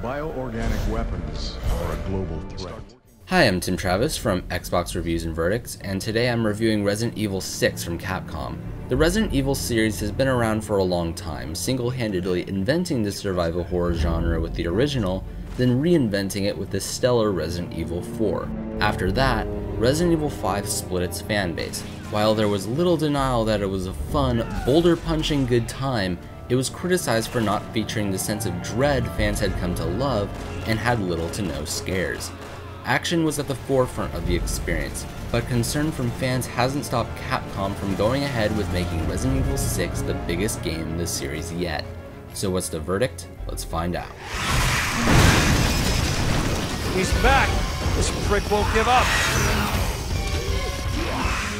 Bioorganic weapons are a global threat. Hi, I'm Tim Travis from Xbox Reviews and Verdicts, and today I'm reviewing Resident Evil 6 from Capcom. The Resident Evil series has been around for a long time, single-handedly inventing the survival horror genre with the original, then reinventing it with the stellar Resident Evil 4. After that, Resident Evil 5 split its fanbase. While there was little denial that it was a fun, boulder-punching good time, it was criticized for not featuring the sense of dread fans had come to love and had little to no scares. Action was at the forefront of the experience, but concern from fans hasn't stopped Capcom from going ahead with making Resident Evil 6 the biggest game in the series yet. So what's the verdict? Let's find out. He's back! This prick won't give up!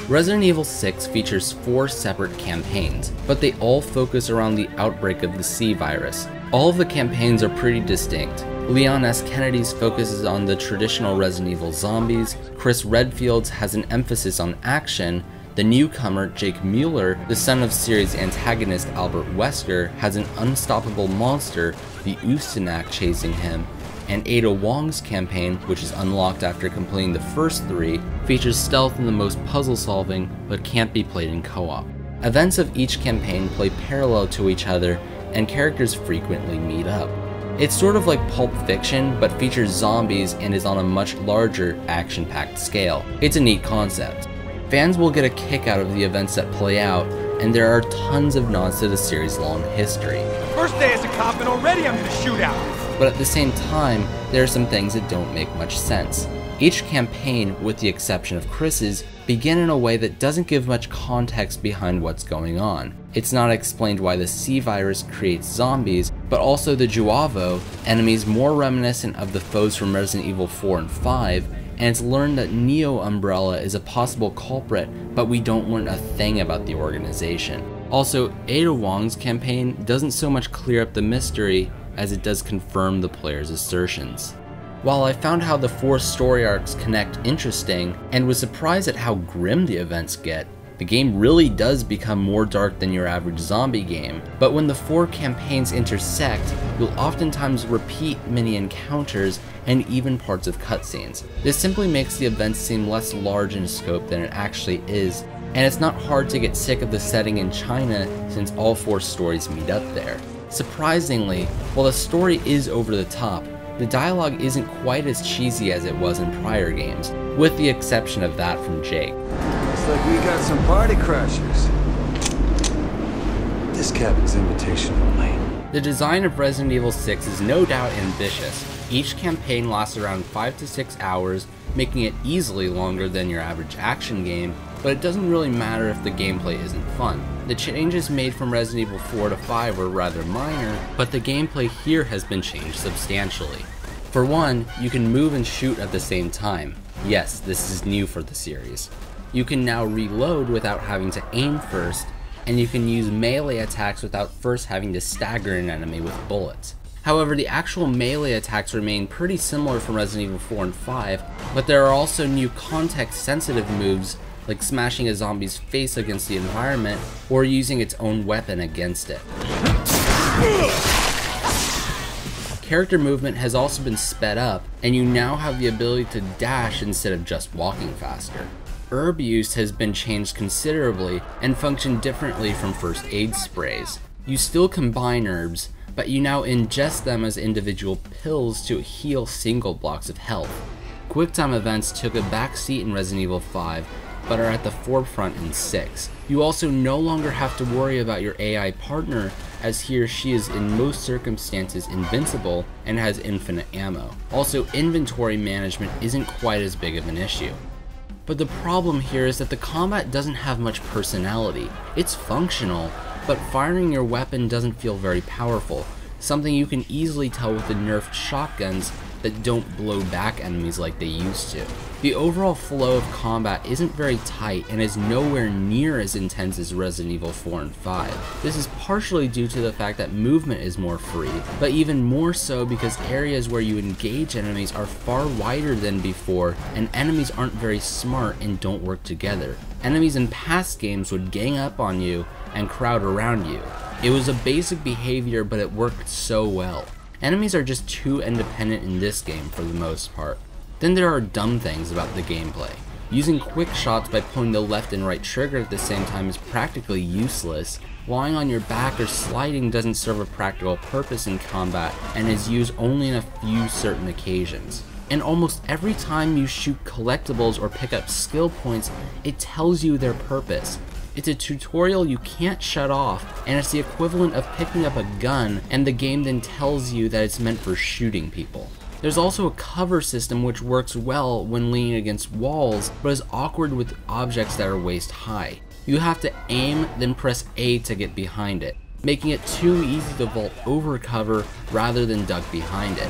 Resident Evil 6 features 4 separate campaigns, but they all focus around the outbreak of the C virus. All of the campaigns are pretty distinct. Leon S. Kennedy's focuses on the traditional Resident Evil zombies, Chris Redfield's has an emphasis on action, the newcomer Jake Mueller, the son of series antagonist Albert Wesker, has an unstoppable monster, the Ustanak, chasing him, and Ada Wong's campaign, which is unlocked after completing the first 3, features stealth and the most puzzle solving, but can't be played in co-op. Events of each campaign play parallel to each other, and characters frequently meet up. It's sort of like Pulp Fiction, but features zombies and is on a much larger, action-packed scale. It's a neat concept. Fans will get a kick out of the events that play out, and there are tons of nods to the series' long history. First day as a cop and already I'm in a shootout! But at the same time, there are some things that don't make much sense. Each campaign, with the exception of Chris's, begin in a way that doesn't give much context behind what's going on. It's not explained why the C virus creates zombies, but also the Juavo, enemies more reminiscent of the foes from Resident Evil 4 and 5, and it's learned that Neo Umbrella is a possible culprit, but we don't learn a thing about the organization. Also, Ada Wong's campaign doesn't so much clear up the mystery as it does confirm the player's assertions. While I found how the 4 story arcs connect interesting, and was surprised at how grim the events get, the game really does become more dark than your average zombie game. But when the 4 campaigns intersect, you'll oftentimes repeat mini encounters and even parts of cutscenes. This simply makes the events seem less large in scope than it actually is, and it's not hard to get sick of the setting in China since all 4 stories meet up there. Surprisingly, while the story is over the top, the dialogue isn't quite as cheesy as it was in prior games, with the exception of that from Jake. Looks like we got some party crashers. This cabin's invitation only. The design of Resident Evil 6 is no doubt ambitious. Each campaign lasts around 5 to 6 hours, making it easily longer than your average action game, but it doesn't really matter if the gameplay isn't fun. The changes made from Resident Evil 4 to 5 were rather minor, but the gameplay here has been changed substantially. For one, you can move and shoot at the same time. Yes, this is new for the series. You can now reload without having to aim first, and you can use melee attacks without first having to stagger an enemy with bullets. However, the actual melee attacks remain pretty similar from Resident Evil 4 and 5, but there are also new context-sensitive moves like smashing a zombie's face against the environment or using its own weapon against it. Character movement has also been sped up, and you now have the ability to dash instead of just walking faster. Herb use has been changed considerably and function differently from first aid sprays. You still combine herbs, but you now ingest them as individual pills to heal single blocks of health. QuickTime events took a back seat in Resident Evil 5, but are at the forefront in 6. You also no longer have to worry about your AI partner, as he or she is in most circumstances invincible and has infinite ammo. Also, inventory management isn't quite as big of an issue. But the problem here is that the combat doesn't have much personality. It's functional, but firing your weapon doesn't feel very powerful, something you can easily tell with the nerfed shotguns that don't blow back enemies like they used to. The overall flow of combat isn't very tight and is nowhere near as intense as Resident Evil 4 and 5. This is partially due to the fact that movement is more free, but even more so because areas where you engage enemies are far wider than before, and enemies aren't very smart and don't work together. Enemies in past games would gang up on you and crowd around you. It was a basic behavior, but it worked so well. Enemies are just too independent in this game for the most part. Then there are dumb things about the gameplay. Using quick shots by pulling the left and right trigger at the same time is practically useless. Lying on your back or sliding doesn't serve a practical purpose in combat and is used only in a few certain occasions. And almost every time you shoot collectibles or pick up skill points, it tells you their purpose. It's a tutorial you can't shut off, and it's the equivalent of picking up a gun and the game then tells you that it's meant for shooting people. There's also a cover system which works well when leaning against walls, but is awkward with objects that are waist high. You have to aim, then press A to get behind it, making it too easy to vault over cover rather than duck behind it.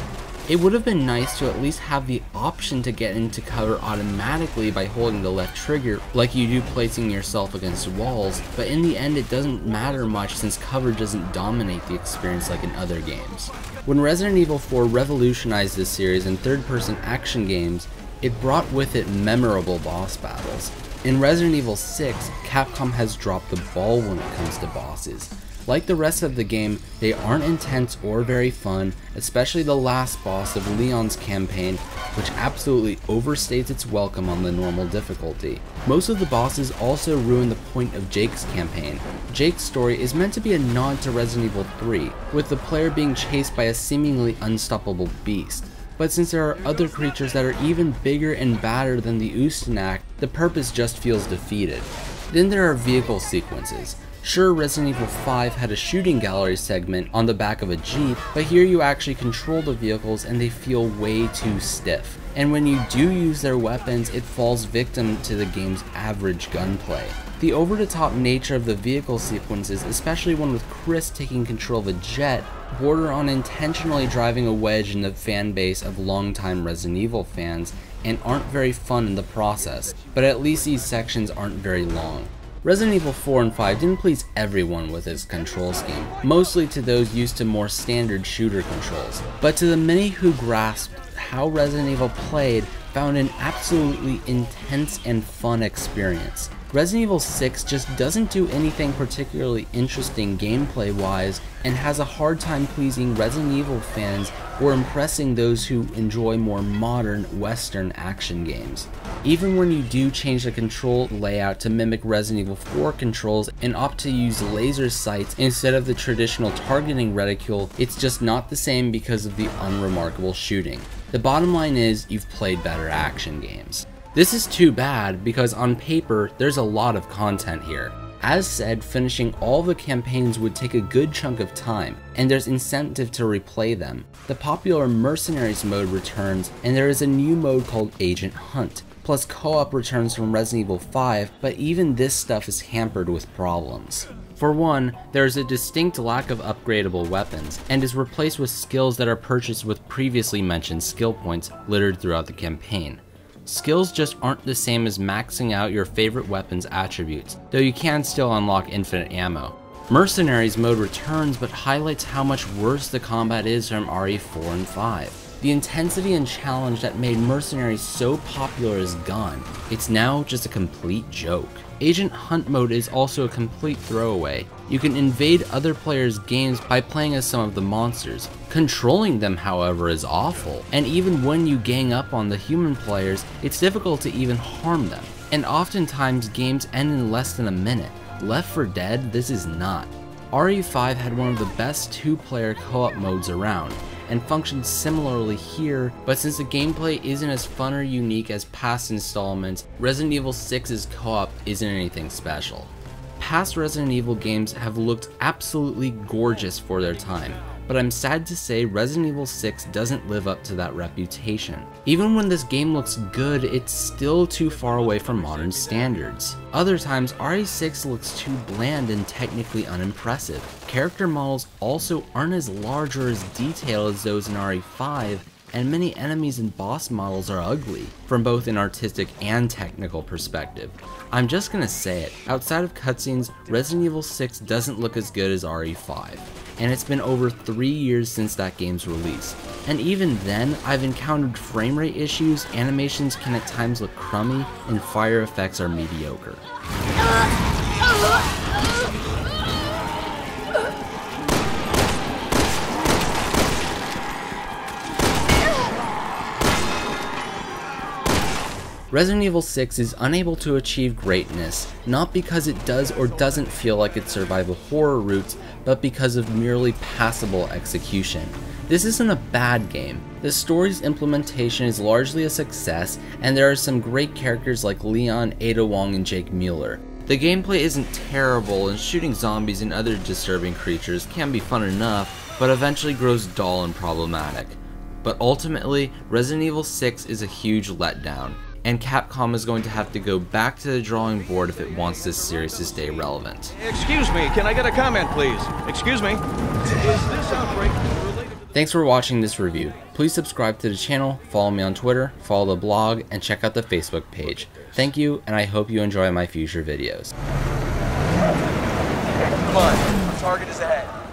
It would have been nice to at least have the option to get into cover automatically by holding the left trigger like you do placing yourself against walls, but in the end it doesn't matter much since cover doesn't dominate the experience like in other games. When Resident Evil 4 revolutionized this series in third-person action games, it brought with it memorable boss battles. In Resident Evil 6, Capcom has dropped the ball when it comes to bosses. Like the rest of the game, they aren't intense or very fun, especially the last boss of Leon's campaign, which absolutely overstates its welcome on the normal difficulty. Most of the bosses also ruin the point of Jake's campaign. Jake's story is meant to be a nod to Resident Evil 3, with the player being chased by a seemingly unstoppable beast. But since there are other creatures that are even bigger and badder than the Ustanak, the purpose just feels defeated. Then there are vehicle sequences. Sure, Resident Evil 5 had a shooting gallery segment on the back of a Jeep, but here you actually control the vehicles and they feel way too stiff. And when you do use their weapons, it falls victim to the game's average gunplay. The over-the-top nature of the vehicle sequences, especially one with Chris taking control of a jet, border on intentionally driving a wedge in the fan base of longtime Resident Evil fans and aren't very fun in the process, but at least these sections aren't very long. Resident Evil 4 and 5 didn't please everyone with its control scheme, mostly to those used to more standard shooter controls, but to the many who grasped how Resident Evil played, found an absolutely intense and fun experience. Resident Evil 6 just doesn't do anything particularly interesting gameplay wise and has a hard time pleasing Resident Evil fans or impressing those who enjoy more modern Western action games. Even when you do change the control layout to mimic Resident Evil 4 controls and opt to use laser sights instead of the traditional targeting reticule, it's just not the same because of the unremarkable shooting. The bottom line is, you've played better action games. This is too bad because on paper, there's a lot of content here. As said, finishing all the campaigns would take a good chunk of time, and there's incentive to replay them. The popular Mercenaries mode returns, and there is a new mode called Agent Hunt, plus co-op returns from Resident Evil 5, but even this stuff is hampered with problems. For one, there is a distinct lack of upgradable weapons, and is replaced with skills that are purchased with previously mentioned skill points littered throughout the campaign. Skills just aren't the same as maxing out your favorite weapon's attributes, though you can still unlock infinite ammo. Mercenaries mode returns but highlights how much worse the combat is from RE4 and 5. The intensity and challenge that made Mercenaries so popular is gone. It's now just a complete joke. Agent Hunt mode is also a complete throwaway. You can invade other players' games by playing as some of the monsters. Controlling them, however, is awful, and even when you gang up on the human players, it's difficult to even harm them. And oftentimes games end in less than a minute. Left 4 Dead, this is not. RE5 had one of the best 2-player co-op modes around, and functions similarly here, but since the gameplay isn't as fun or unique as past installments, Resident Evil 6's co-op isn't anything special. Past Resident Evil games have looked absolutely gorgeous for their time, but I'm sad to say Resident Evil 6 doesn't live up to that reputation. Even when this game looks good, it's still too far away from modern standards. Other times, RE6 looks too bland and technically unimpressive. Character models also aren't as large or as detailed as those in RE5, and many enemies and boss models are ugly, from both an artistic and technical perspective. I'm just gonna say it, outside of cutscenes, Resident Evil 6 doesn't look as good as RE5, and it's been over 3 years since that game's release. And even then, I've encountered frame rate issues, animations can at times look crummy, and fire effects are mediocre. Resident Evil 6 is unable to achieve greatness, not because it does or doesn't feel like its survival horror roots, but because of merely passable execution. This isn't a bad game. The story's implementation is largely a success, and there are some great characters like Leon, Ada Wong, and Jake Mueller. The gameplay isn't terrible, and shooting zombies and other disturbing creatures can be fun enough, but eventually grows dull and problematic. But ultimately, Resident Evil 6 is a huge letdown, and Capcom is going to have to go back to the drawing board if it wants this series to stay relevant. Excuse me, can I get a comment, please? Excuse me. Is this outbreak related to... Thanks for watching this review. Please subscribe to the channel, follow me on Twitter, follow the blog, and check out the Facebook page. Thank you, and I hope you enjoy my future videos. Come on, our target is ahead.